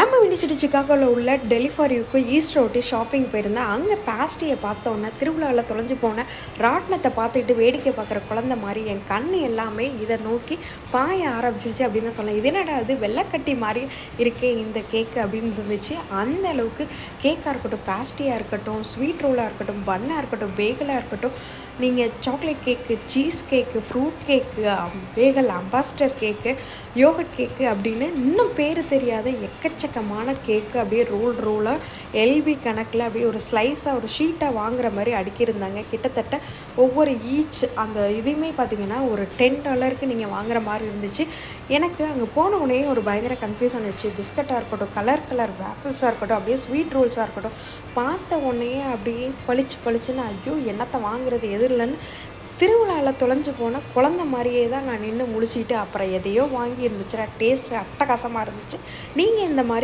நம்ம விண்டிசிட்டி சிக்காகோவில் உள்ள டெலிஃபாரியுக்கு east road shopping போயிருந்தேன். அங்கே பேஸ்ட்ரியை பார்த்தோன்னே திருவிழாவில் தொலைஞ்சு போன ராட்டினத்தை பார்த்துக்கிட்டு வேடிக்கை பார்க்குற குழந்த மாதிரி என் கண் எல்லாமே இதை நோக்கி பாய ஆரம்பிச்சிருச்சு அப்படின்னு தான் சொல்லலாம். இது என்னடா அது வெள்ளைக்கட்டி மாதிரி இருக்கே இந்த கேக்கு அப்படின்னு இருந்துச்சு. அந்த அளவுக்கு கேக்காக இருக்கட்டும், பேஸ்ட்ரியாக இருக்கட்டும், ஸ்வீட் ரோலாக இருக்கட்டும், பன்னாக இருக்கட்டும், பேகலாக இருக்கட்டும், நீங்கள் chocolate cake, cheese cake, fruit cake, bagel, அம்பாஸ்டர் கேக்கு, யோகட் கேக்கு அப்படின்னு இன்னும் பேர் தெரியாத எக்கச்சக்கமான கேக்கு அப்படியே ரோலாக எல்பி கணக்கில் அப்படியே ஒரு ஸ்லைஸாக ஒரு ஷீட்டாக வாங்குற மாதிரி அடுக்கியிருந்தாங்க. கிட்டத்தட்ட ஒவ்வொரு ஈச் அந்த இதையுமே பார்த்திங்கன்னா ஒரு $10 நீங்கள் வாங்குற மாதிரி இருந்துச்சு. எனக்கு அங்கே போன உடனே ஒரு பயங்கர கன்ஃபியூஷன் ஆகிடுச்சு. பிஸ்கட்டாக இருக்கட்டும், கலர் வேஃபிள்ஸாக இருக்கட்டும், அப்படியே ஸ்வீட் ரோல்ஸாக இருக்கட்டும், பார்த்த உடனே அப்படியே பளிச்சுன்னு ஐயோ என்னத்தை வாங்குறது எது இல்லைன்னு திருவிழாவில் தொலைஞ்சு போன குழந்த மாதிரியே தான் நான் நின்று முழிச்சிட்டு அப்புறம் எதையோ வாங்கி இருந்துச்சுடா. டேஸ்ட் அட்டகாசமாக இருந்துச்சு. நீங்கள் இந்த மாதிரி